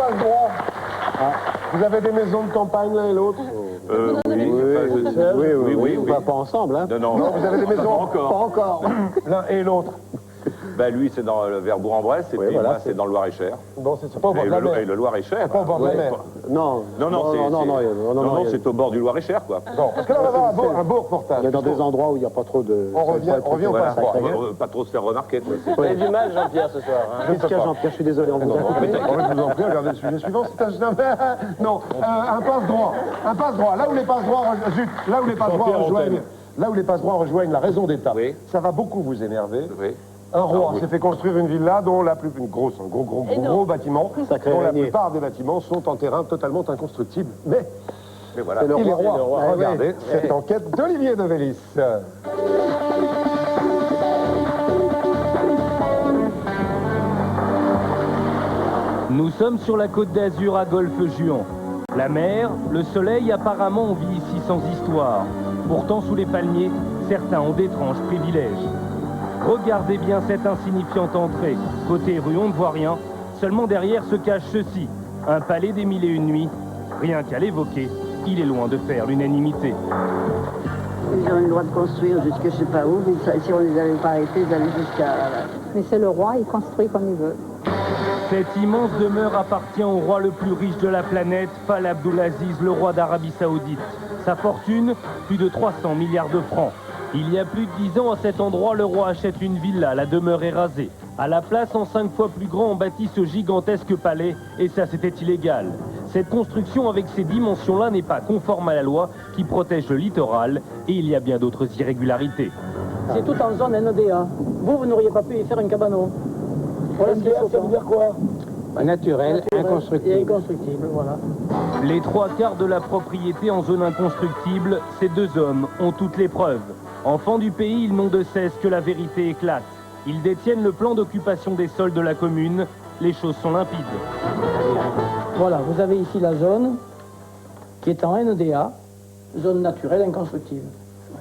passe-droit. Vous avez des maisons de campagne l'un et l'autre? Oui. Pas ensemble, hein? Non, vous avez des maisons? Pas encore. L'un et l'autre. Ben lui, c'est vers Bourg-en-Bresse, et puis moi, c'est dans le Loir-et-Cher. Bon, c'est pas au bord de la mer. Et le Loir-et-Cher. Pas au bord de la mer. Non, c'est au bord du Loir-et-Cher, quoi. Bon, parce que là, on va avoir un beau reportage. Mais dans des endroits où il n'y a pas trop de... On revient au passe-droit. Pas trop se faire remarquer. Vous avez du mal, Jean-Pierre, ce soir. Qu'est-ce qu'il y a, Jean-Pierre? Je suis désolé, on vous a coupé. Je vous en prie, regardez le sujet suivant. C'est un... Non, un passe-droit. Un passe-droit. Là où les passe-droits rejoignent la raison d'État. Ça va beaucoup vous énerver. Un roi s'est fait construire une villa dont un gros bâtiment, dont la plupart des bâtiments sont en terrain totalement inconstructible. Mais voilà, il est roi. Regardez cette enquête d'Olivier de Vélis. Nous sommes sur la côte d'Azur à Golfe-Juan. La mer, le soleil, apparemment on vit ici sans histoire. Pourtant sous les palmiers, certains ont d'étranges privilèges. Regardez bien cette insignifiante entrée. Côté rue, on ne voit rien. Seulement derrière se cache ceci. Un palais des mille et une nuits. Rien qu'à l'évoquer, il est loin de faire l'unanimité. Ils ont le droit de construire jusque je sais pas où, mais ça, si on les avait pas arrêtés, ils allaient jusqu'à... Mais c'est le roi, il construit comme il veut. Cette immense demeure appartient au roi le plus riche de la planète, Fall Abdulaziz, le roi d'Arabie Saoudite. Sa fortune, plus de 300 milliards de francs. Il y a plus de 10 ans, à cet endroit, le roi achète une villa, la demeure est rasée. À la place, en 5 fois plus grand, on bâtit ce gigantesque palais, et ça, c'était illégal. Cette construction, avec ces dimensions-là, n'est pas conforme à la loi qui protège le littoral, et il y a bien d'autres irrégularités. C'est tout en zone NEDA. Vous n'auriez pas pu y faire une cabano. Voilà ce qu'il faut, ça veut dire quoi? Naturel, inconstructible. Et inconstructible, voilà. Les 3/4 de la propriété en zone inconstructible, ces deux hommes ont toutes les preuves. Enfants du pays, ils n'ont de cesse que la vérité éclate. Ils détiennent le plan d'occupation des sols de la commune. Les choses sont limpides. Voilà, vous avez ici la zone qui est en NEDA, zone naturelle inconstructible.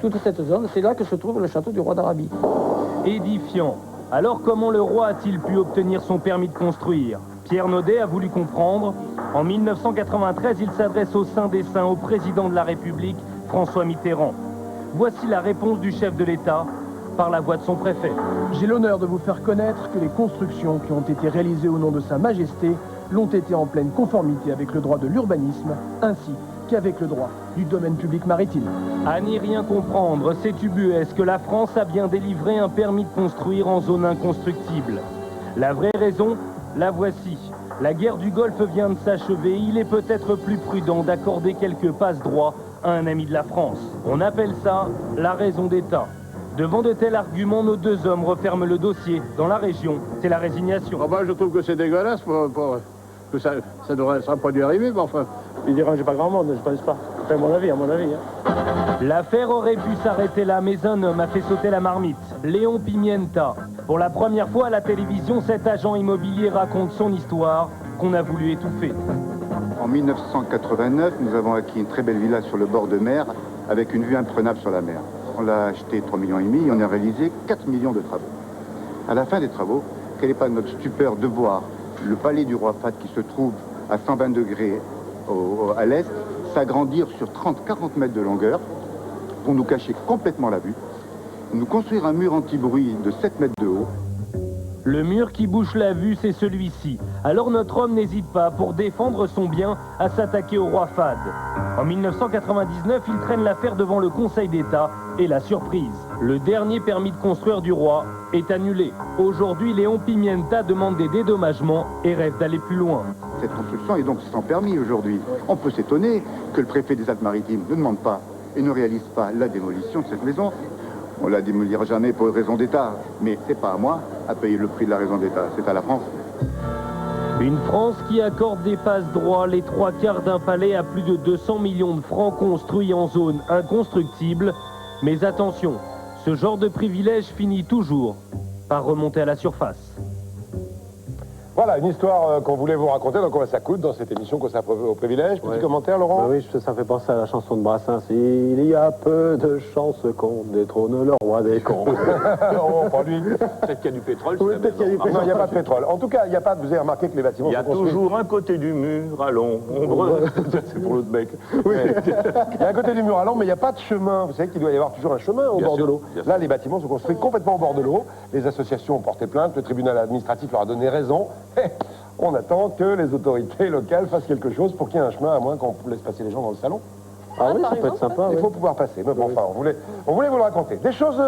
Toute cette zone, c'est là que se trouve le château du roi d'Arabie. Édifiant. Alors comment le roi a-t-il pu obtenir son permis de construire? Pierre Naudet a voulu comprendre. En 1993, il s'adresse au Saint des Saints, au président de la République, François Mitterrand. Voici la réponse du chef de l'État par la voix de son préfet. J'ai l'honneur de vous faire connaître que les constructions qui ont été réalisées au nom de Sa Majesté l'ont été en pleine conformité avec le droit de l'urbanisme, ainsi qu'avec le droit du domaine public maritime. À n'y rien comprendre, c'est ubuesque que la France a bien délivré un permis de construire en zone inconstructible. La vraie raison, la voici. La guerre du Golfe vient de s'achever, il est peut-être plus prudent d'accorder quelques passe-droits à un ami de la France. On appelle ça la raison d'État. Devant de tels arguments, nos deux hommes referment le dossier. Dans la région, c'est la résignation. Ah bah, je trouve que c'est dégueulasse, que ça ne sera pas dû arriver, mais enfin... Il dérange pas grand monde, je pense pas. Enfin, à mon avis. Hein. L'affaire aurait pu s'arrêter là, mais un homme a fait sauter la marmite. Léon Pimienta. Pour la première fois à la télévision, cet agent immobilier raconte son histoire qu'on a voulu étouffer. En 1989, nous avons acquis une très belle villa sur le bord de mer, avec une vue imprenable sur la mer. On l'a acheté 3,5 millions et on a réalisé 4 millions de travaux. À la fin des travaux, quelle n'est pas notre stupeur de voir le palais du roi Fahd qui se trouve à 120 degrés à l'est, s'agrandir sur 30-40 mètres de longueur pour nous cacher complètement la vue, nous construire un mur anti-bruit de 7 mètres de haut. Le mur qui bouche la vue, c'est celui-ci. Alors notre homme n'hésite pas, pour défendre son bien, à s'attaquer au roi Fahd. En 1999, il traîne l'affaire devant le Conseil d'État, et la surprise. Le dernier permis de construire du roi est annulé. Aujourd'hui, Léon Pimienta demande des dédommagements et rêve d'aller plus loin. Cette construction est donc sans permis aujourd'hui. On peut s'étonner que le préfet des Alpes-Maritimes ne demande pas et ne réalise pas la démolition de cette maison. On la démolira jamais pour raison d'État, mais c'est pas à moi à payer le prix de la raison d'État, c'est à la France. Une France qui accorde des passe-droits, les 3/4 d'un palais à plus de 200 millions de francs construits en zone inconstructible. Mais attention, ce genre de privilège finit toujours par remonter à la surface. Voilà, une histoire qu'on voulait vous raconter, donc ça coûte dans cette émission qu'on s'appelle au privilège. Petit commentaire, Laurent? Oui, ça fait penser à la chanson de Brassens. Il y a peu de chances qu'on détrône le roi des cons. Non, pas lui. Peut-être qu'il y a du pétrole. Oui, peut-être qu'il y a du pétrole. Non, il n'y a pas de pétrole. En tout cas, il n'y a pas, vous avez remarqué que les bâtiments Il y a sont construits. toujours un côté du mur à l'ombre. C'est pour l'autre mec. Oui. Il y a un côté du mur à l'ombre, mais il n'y a pas de chemin. Vous savez qu'il doit y avoir toujours un chemin au bord de l'eau. Là, les bâtiments sont construits complètement au bord de l'eau. Les associations ont porté plainte, le tribunal administratif leur a donné raison. On attend que les autorités locales fassent quelque chose pour qu'il y ait un chemin, à moins qu'on laisse passer les gens dans le salon. Ah oui, ça peut être sympa. Il faut pouvoir passer. Mais bon, enfin, on voulait vous le raconter. Des choses